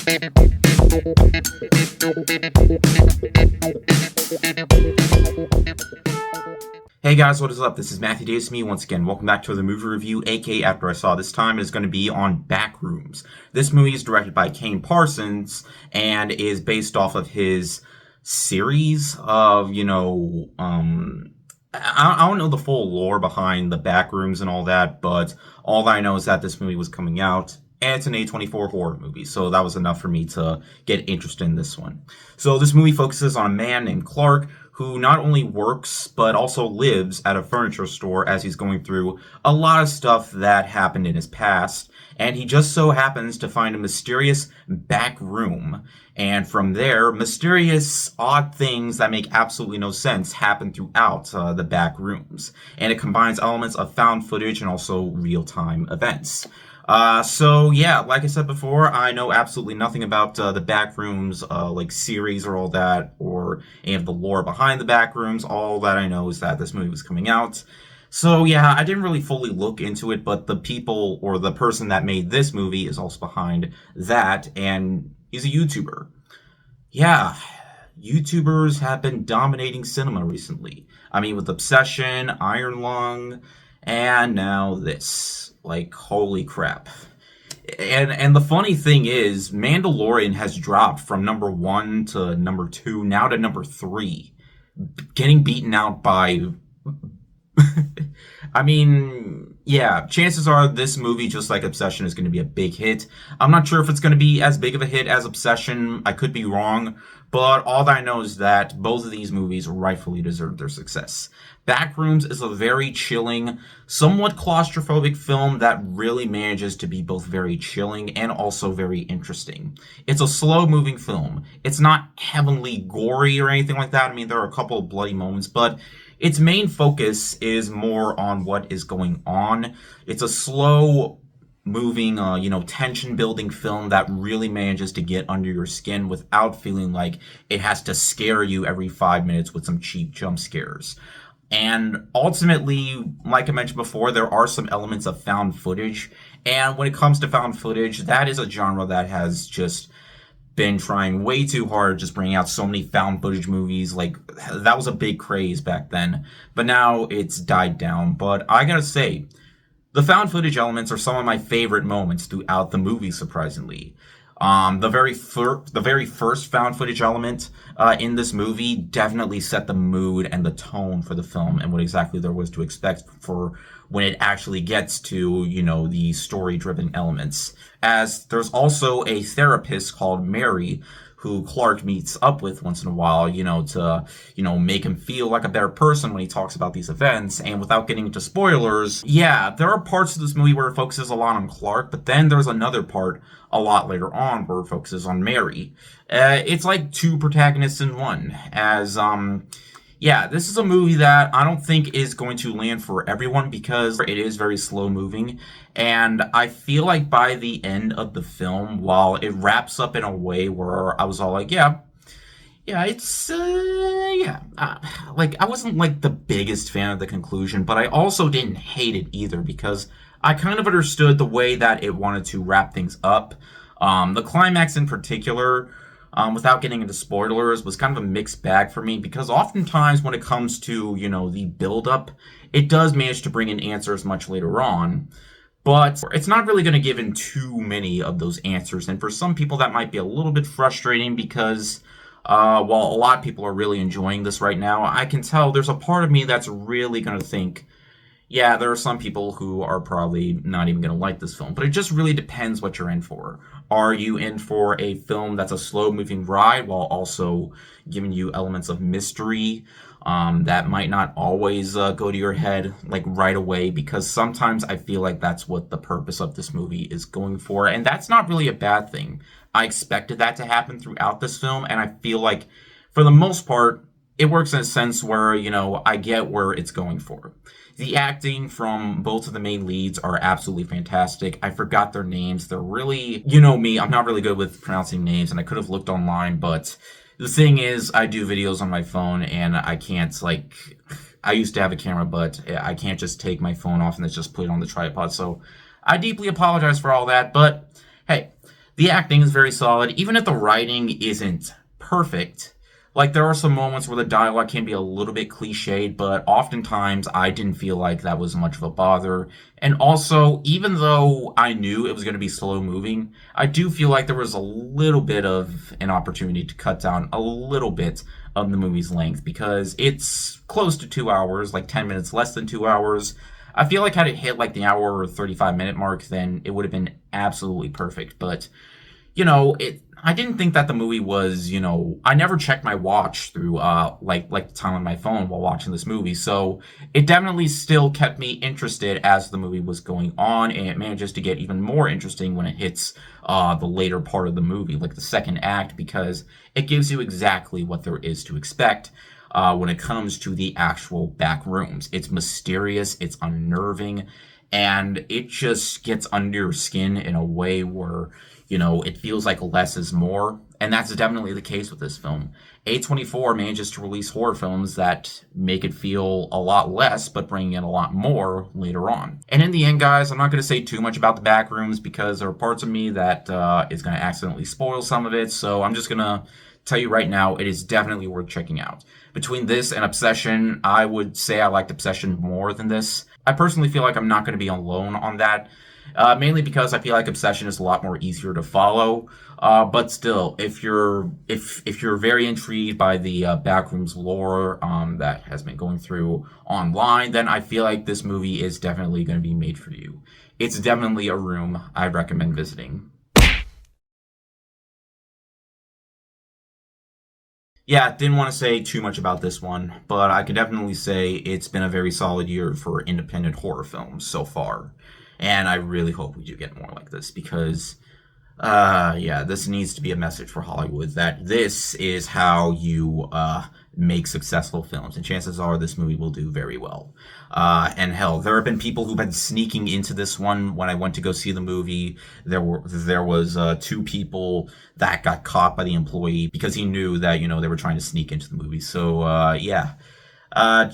Hey guys, what is up? This is Matthew Davis, me once again. Welcome back to the movie review, aka After I Saw. This time is going to be on Backrooms. This movie is directed by Kane Parsons and is based off of his series of, I don't know the full lore behind the Backrooms and all that, but all that I know is that this movie was coming out. And it's an A24 horror movie, so that was enough for me to get interested in this one. So this movie focuses on a man named Clark who not only works, but also lives at a furniture store as he's going through a lot of stuff that happened in his past. And he just so happens to find a mysterious back room. And from there, mysterious, odd things that make absolutely no sense happen throughout the back rooms. And it combines elements of found footage and also real-time events. So yeah, like I said before, I know absolutely nothing about the Backrooms, like series or all that, or any of the lore behind the Backrooms. All that I know is that this movie was coming out. So yeah, I didn't really fully look into it, but the people, or the person that made this movie is also behind that, and he's a YouTuber. Yeah, YouTubers have been dominating cinema recently. I mean, with Obsession, Iron Lung, and now this. Like, holy crap. And the funny thing is, Mandalorian has dropped from number 1 to number 2, now to number 3. Getting beaten out by... I mean, yeah, chances are this movie, just like Obsession, is going to be a big hit. I'm not sure if it's going to be as big of a hit as Obsession. I could be wrong. But all that I know is that both of these movies rightfully deserve their success. Backrooms is a very chilling, somewhat claustrophobic film that really manages to be both very chilling and also very interesting. It's a slow-moving film. It's not heavily gory or anything like that. I mean, there are a couple of bloody moments, but its main focus is more on what is going on. It's a slow moving, tension-building film that really manages to get under your skin without feeling like it has to scare you every 5 minutes with some cheap jump scares. And ultimately, like I mentioned before, there are some elements of found footage. And when it comes to found footage, that is a genre that has just been trying way too hard, just bringing out so many found footage movies. Like, that was a big craze back then. But now it's died down. But I gotta say, the found footage elements are some of my favorite moments throughout the movie, surprisingly. The very first found footage element in this movie definitely set the mood and the tone for the film and what exactly there was to expect for when it actually gets to, the story-driven elements. As there's also a therapist called Mary who Clark meets up with once in a while, to make him feel like a better person when he talks about these events. And without getting into spoilers, yeah, there are parts of this movie where it focuses a lot on Clark, but then there's another part a lot later on where it focuses on Mary. It's like two protagonists in one, as, this is a movie that I don't think is going to land for everyone because it is very slow moving. And I feel like by the end of the film, while it wraps up in a way where I was all like, I wasn't like the biggest fan of the conclusion, but I also didn't hate it either because I kind of understood the way that it wanted to wrap things up. The climax in particular, without getting into spoilers, was kind of a mixed bag for me because oftentimes when it comes to, the build-up, it does manage to bring in answers much later on. But it's not really going to give in too many of those answers. And for some people, that might be a little bit frustrating because while a lot of people are really enjoying this right now, I can tell there's a part of me that's really going to think, yeah, there are some people who are probably not even going to like this film. But it just really depends what you're in for. Are you in for a film that's a slow-moving ride while also giving you elements of mystery that might not always go to your head like right away? Because sometimes I feel like that's what the purpose of this movie is going for. And that's not really a bad thing. I expected that to happen throughout this film. And I feel like, for the most part, it works in a sense where, I get where it's going for. The acting from both of the main leads are absolutely fantastic. I forgot their names. They're really, me, I'm not really good with pronouncing names, and I could have looked online, but the thing is, I do videos on my phone, and I can't, I used to have a camera, but I can't just take my phone off and just put it on the tripod, so I deeply apologize for all that, but hey, The acting is very solid, even if the writing isn't perfect. Like, there are some moments where the dialogue can be a little bit cliched, but oftentimes I didn't feel like that was much of a bother. And also, even though I knew it was going to be slow moving, I do feel like there was a little bit of an opportunity to cut down a little bit of the movie's length because it's close to 2 hours, like 10 minutes less than 2 hours. I feel like had it hit like the hour or 35-minute mark, then it would have been absolutely perfect. But I didn't think that the movie was, I never checked my watch through like the time on my phone while watching this movie. So it definitely still kept me interested as the movie was going on, and it manages to get even more interesting when it hits the later part of the movie, like the second act, because it gives you exactly what there is to expect. When it comes to the actual back rooms, it's mysterious, it's unnerving, and it just gets under your skin in a way where it feels like less is more. And that's definitely the case with this film. A24 manages to release horror films that make it feel a lot less, but bring in a lot more later on. And in the end, guys, I'm not going to say too much about the back rooms because there are parts of me that is going to accidentally spoil some of it. So I'm just going to tell you right now, it is definitely worth checking out. Between this and Obsession, I would say I liked Obsession more than this. I personally feel like I'm not going to be alone on that. Mainly because I feel like Obsession is a lot more easier to follow. But still, if you're very intrigued by the Backrooms lore that has been going through online, then I feel like this movie is definitely going to be made for you. It's definitely a room I recommend visiting. Yeah, didn't want to say too much about this one, but I can definitely say it's been a very solid year for independent horror films so far. And I really hope we do get more like this because, yeah, this needs to be a message for Hollywood that this is how you make successful films. And chances are this movie will do very well. And hell, there have been people who've been sneaking into this one. When I went to go see the movie, there was two people that got caught by the employee because he knew that they were trying to sneak into the movie. So yeah. Uh,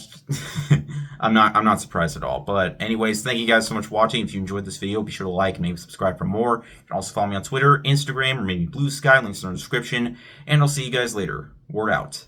I'm not surprised at all. But anyways, thank you guys so much for watching. If you enjoyed this video, be sure to like and maybe subscribe for more. You can also follow me on Twitter, Instagram, or maybe Blue Sky. Links in the description. And I'll see you guys later. Word out.